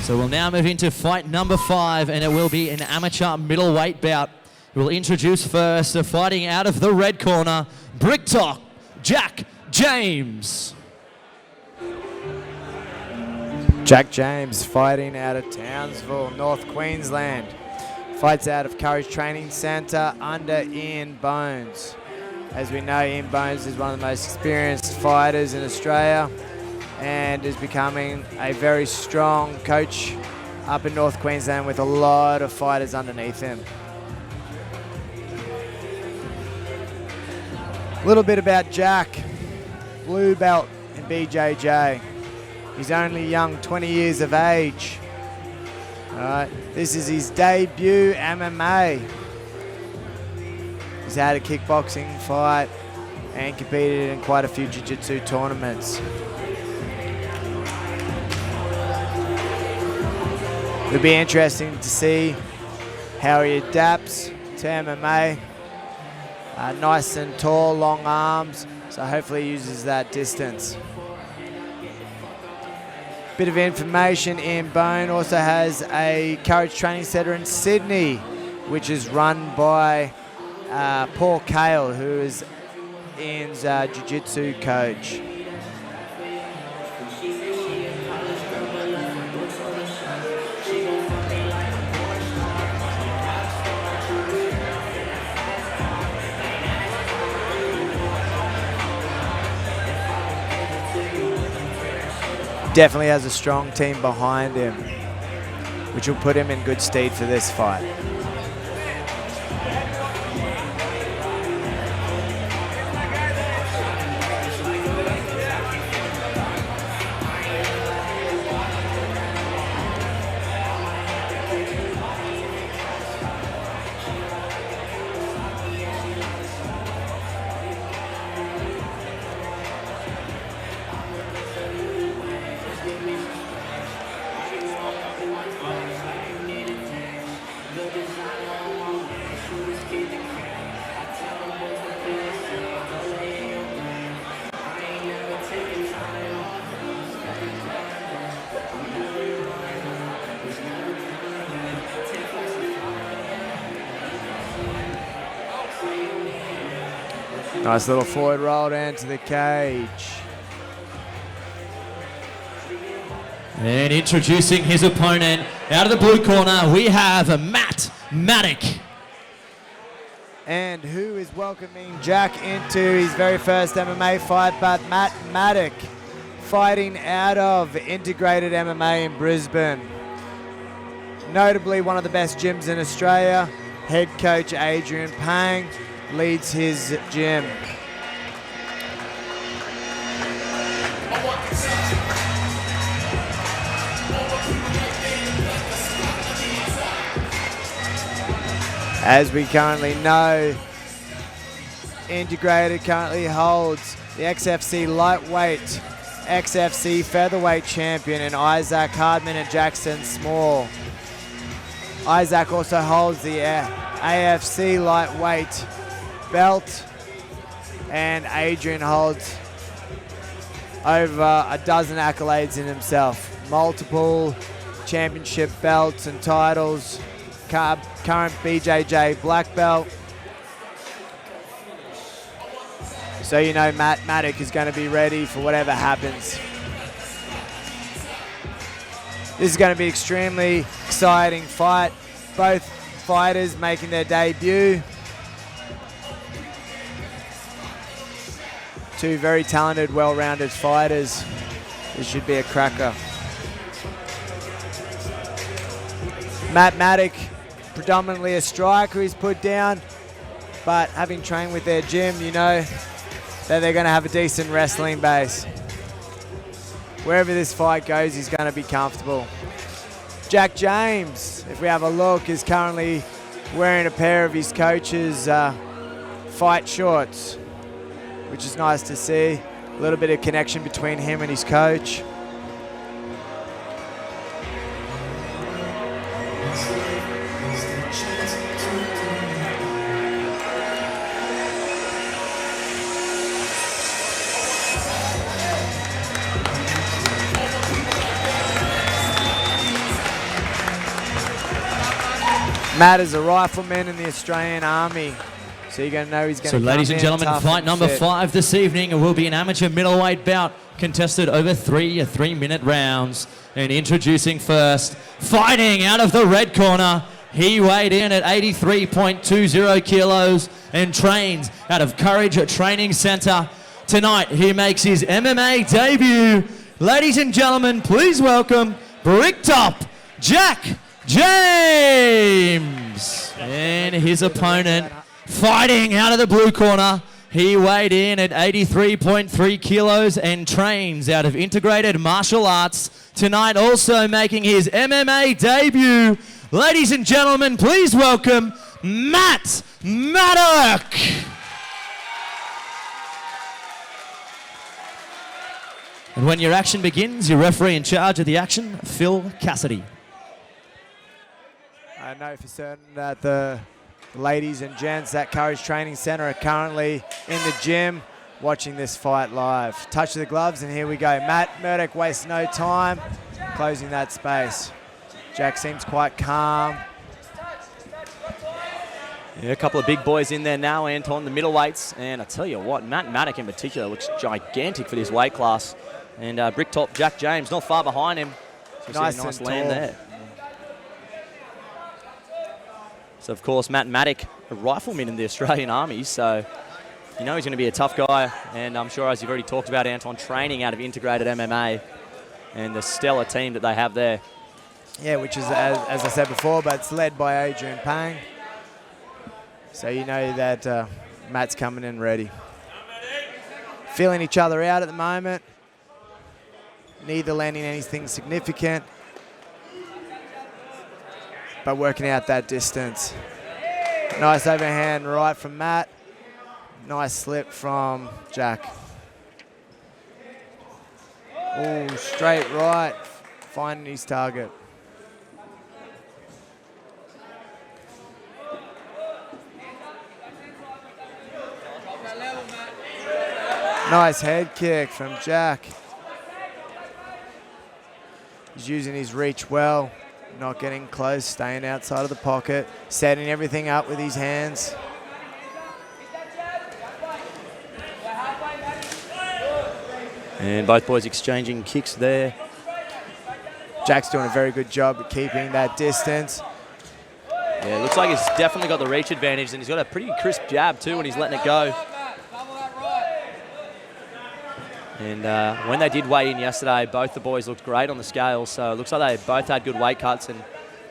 So we'll now move into fight number 5, and it will be an amateur middleweight bout. We'll introduce first, fighting out of the red corner, Bricktalk, Jack James. Jack James fighting out of Townsville, North Queensland. Fights out of Courage Training Centre under Ian Bones. As we know, Ian Bones is one of the most experienced fighters in Australia and is becoming a very strong coach up in North Queensland with a lot of fighters underneath him. A little bit about Jack, blue belt in BJJ. He's only young, 20 years of age. All right, this is his debut MMA. He's had a kickboxing fight and competed in quite a few jiu-jitsu tournaments. It'll be interesting to see how he adapts to MMA. Nice and tall, long arms, so hopefully he uses that distance. Bit of information, Ian Bone also has a Courage Training Centre in Sydney, which is run by Paul Cale, who is Ian's jiu-jitsu coach. Definitely has a strong team behind him, which will put him in good stead for this fight. Nice little forward roll down to the cage. And introducing his opponent, out of the blue corner, we have Matt Maddock. And who is welcoming Jack into his very first MMA fight, but Matt Maddock, fighting out of Integrated MMA in Brisbane. Notably one of the best gyms in Australia. Head coach Adrian Pang leads his gym. As we currently know, Integrated currently holds the XFC lightweight, XFC featherweight champion in Isaac Hardman and Jackson Small. Isaac also holds the AFC lightweight belt, and Adrian holds over a dozen accolades in himself. Multiple championship belts and titles, current BJJ black belt. So you know Matt Maddock is going to be ready for whatever happens. This is going to be an extremely exciting fight. Both fighters making their debut. Two very talented, well-rounded fighters. This should be a cracker. Matt Maddock, predominantly a striker, he's put down, but having trained with their gym, you know that they're going to have a decent wrestling base. Wherever this fight goes, he's going to be comfortable. Jack James, if we have a look, is currently wearing a pair of his coach's fight shorts, which is nice to see. A little bit of connection between him and his coach. Matt is a rifleman in the Australian Army, so you're going to know he's going to So ladies and gentlemen, fight number fit. 5 this evening will be an amateur middleweight bout contested over 3 3-minute rounds. And introducing first, fighting out of the red corner, he weighed in at 83.20 kilos and trains out of Courage Training Center. Tonight, he makes his MMA debut. Ladies and gentlemen, please welcome Bricktop Jack James. And his opponent, fighting out of the blue corner, he weighed in at 83.3 kilos and trains out of Integrated Martial Arts. Tonight also making his MMA debut. Ladies and gentlemen, please welcome Matt Maddock. And when your action begins, your referee in charge of the action, Phil Cassidy. I know for certain that the ladies and gents at Courage Training Center are currently in the gym watching this fight live. Touch of the gloves, and here we go. Matt Maddock wastes no time closing that space. Jack seems quite calm. Yeah, a couple of big boys in there now, Anton, the middleweights. And I tell you what, Matt Maddock in particular looks gigantic for this weight class. And Bricktop Jack James not far behind him. So Nice land and there. So, of course, Matt Maddock, a rifleman in the Australian Army, so you know he's going to be a tough guy. And I'm sure, as you've already talked about, Anton, training out of Integrated MMA and the stellar team that they have there. Yeah, which is, as I said before, but it's led by Adrian Pang. So you know that Matt's coming in ready. Feeling each other out at the moment. Neither landing anything significant, but working out that distance. Nice overhand right from Matt. Nice slip from Jack. Oh, straight right, finding his target. Nice head kick from Jack. He's using his reach well, not getting close, staying outside of the pocket, setting everything up with his hands. And both boys exchanging kicks there. Jack's doing a very good job at keeping that distance. Yeah, looks like he's definitely got the reach advantage, and he's got a pretty crisp jab too when he's letting it go. And when they did weigh in yesterday, both the boys looked great on the scale, so it looks like they both had good weight cuts and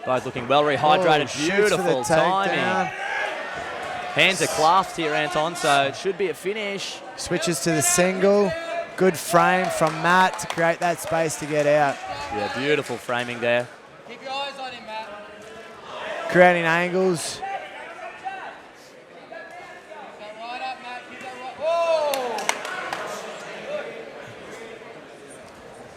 both looking well rehydrated. Beautiful timing. Hands are clasped here, Anton, so it should be a finish. Switches to the single. Good frame from Matt to create that space to get out. Yeah, beautiful framing there. Keep your eyes on him, Matt. Creating angles. Right up, Matt. Keep that right. Whoa!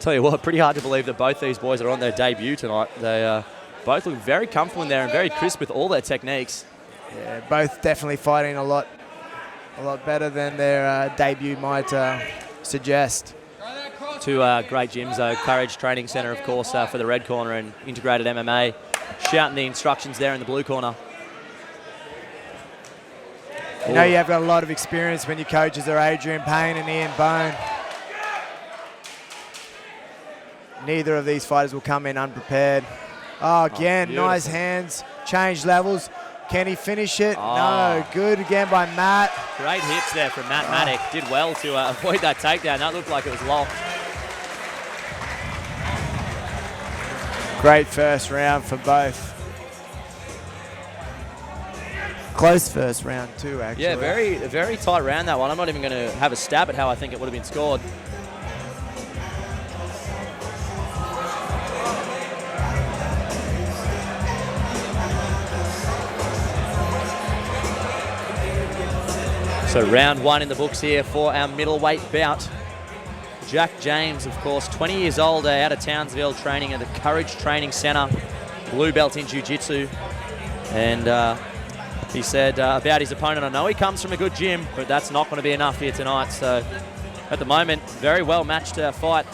Tell you what, pretty hard to believe that both these boys are on their debut tonight. They both look very comfortable in there and very crisp with all their techniques. Yeah, both definitely fighting a lot better than their debut might suggest. Two great gyms, though. Courage Training Center, of course, for the red corner, and Integrated MMA. Shouting the instructions there in the blue corner. You know you have got a lot of experience when your coaches are Adrian Payne and Ian Bone. Neither of these fighters will come in unprepared. Oh, again, nice hands, change levels. Can he finish it? No, good again by Matt. Great hits there from Matt Maddock. Did well to avoid that takedown. That looked like it was locked. Great first round for both. Close first round too, actually. Yeah, very tight round, that one. I'm not even going to have a stab at how I think it would have been scored. So round one in the books here for our middleweight bout. Jack James, of course, 20 years old, out of Townsville, training at the Courage Training Center, blue belt in jiu-jitsu. And he said about his opponent, I know he comes from a good gym, but that's not going to be enough here tonight. So at the moment, very well matched fight.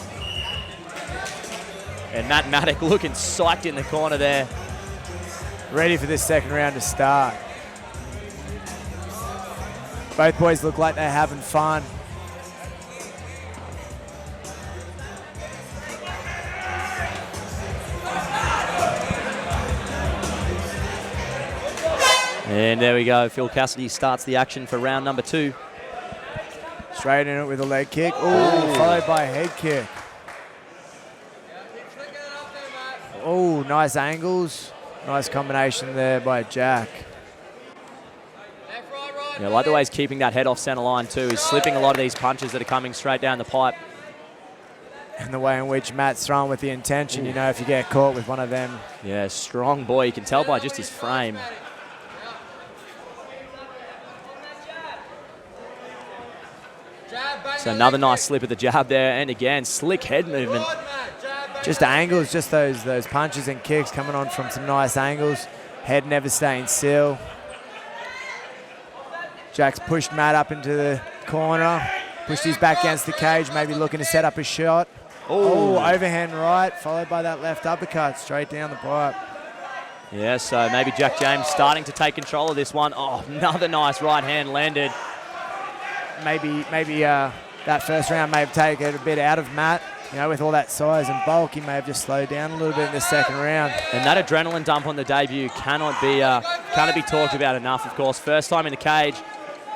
And Matt Maddock looking psyched in the corner there. ready for this second round to start. Both boys look like they're having fun. And there we go. Phil Cassidy starts the action for round number 2. Straight in it with a leg kick. Ooh, followed by a head kick. Oh, nice angles. Nice combination there by Jack. Yeah, I like the way he's keeping that head off centre line too. He's slipping a lot of these punches that are coming straight down the pipe. And the way in which Matt's thrown with the intention, you know, if you get caught with one of them. Yeah, strong boy. You can tell by just his frame. So another nice slip of the jab there, and again, slick head movement. Just angles, just those punches and kicks coming on from some nice angles. Head never staying still. Jack's pushed Matt up into the corner, pushed his back against the cage, maybe looking to set up a shot. Oh, overhand right, followed by that left uppercut straight down the pipe. Yeah, so maybe Jack James starting to take control of this one. Oh, another nice right hand landed. Maybe that first round may have taken it a bit out of Matt. You know, with all that size and bulk, he may have just slowed down a little bit in the second round. And that adrenaline dump on the debut cannot be talked about enough, of course. First time in the cage,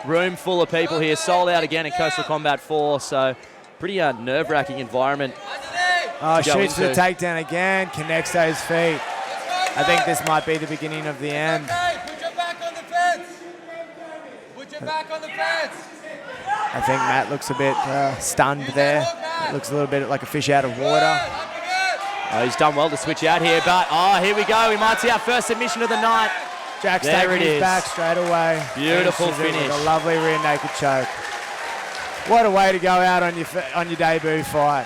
room full of people here, sold out again in Coastal Combat 4, so pretty nerve-wracking environment. Oh, shoots for the takedown again, connects those feet. I think this might be the beginning of the end. Put your back on the fence. Put your back on the fence. I think Matt looks a bit stunned there. It looks a little bit like a fish out of water. Oh, he's done well to switch out here, but here we go. We might see our first submission of the night. Jack's there taking his back straight away. Beautiful finish. With a lovely rear naked choke. What a way to go out on your debut fight.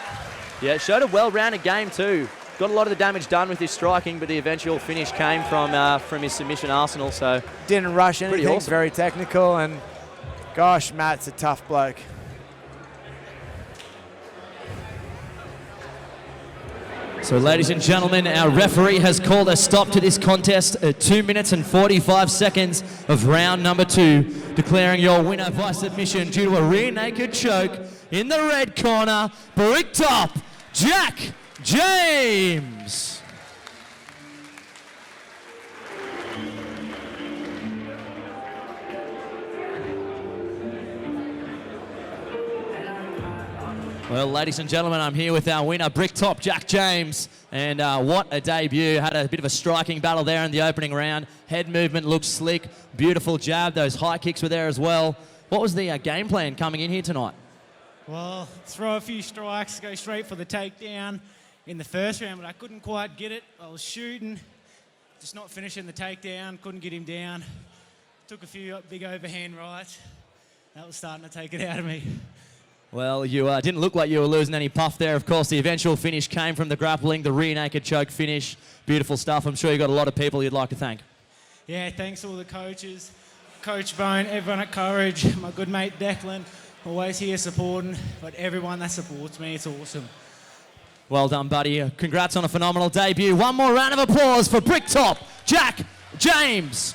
Yeah, it showed a well-rounded game too. Got a lot of the damage done with his striking, but the eventual finish came from his submission arsenal. So didn't rush anything. Awesome. Very technical, and gosh, Matt's a tough bloke. So, ladies and gentlemen, our referee has called a stop to this contest at 2 minutes and 45 seconds of round number 2, declaring your winner by submission due to a rear naked choke in the red corner, Bricktop Jack James. Well, ladies and gentlemen, I'm here with our winner, Bricktop Jack James. And what a debut. Had a bit of a striking battle there in the opening round. Head movement looked slick. Beautiful jab. Those high kicks were there as well. What was the game plan coming in here tonight? Well, throw a few strikes, go straight for the takedown in the first round, but I couldn't quite get it. I was shooting, just not finishing the takedown, couldn't get him down. Took a few big overhand rights. That was starting to take it out of me. Well, you didn't look like you were losing any puff there. Of course, the eventual finish came from the grappling, the rear naked choke finish. Beautiful stuff. I'm sure you got a lot of people you'd like to thank. Yeah, thanks to all the coaches, Coach Bone, everyone at Courage, my good mate Declan, always here supporting, but everyone that supports me, it's awesome. Well done, buddy. Congrats on a phenomenal debut. One more round of applause for Bricktop Jack James.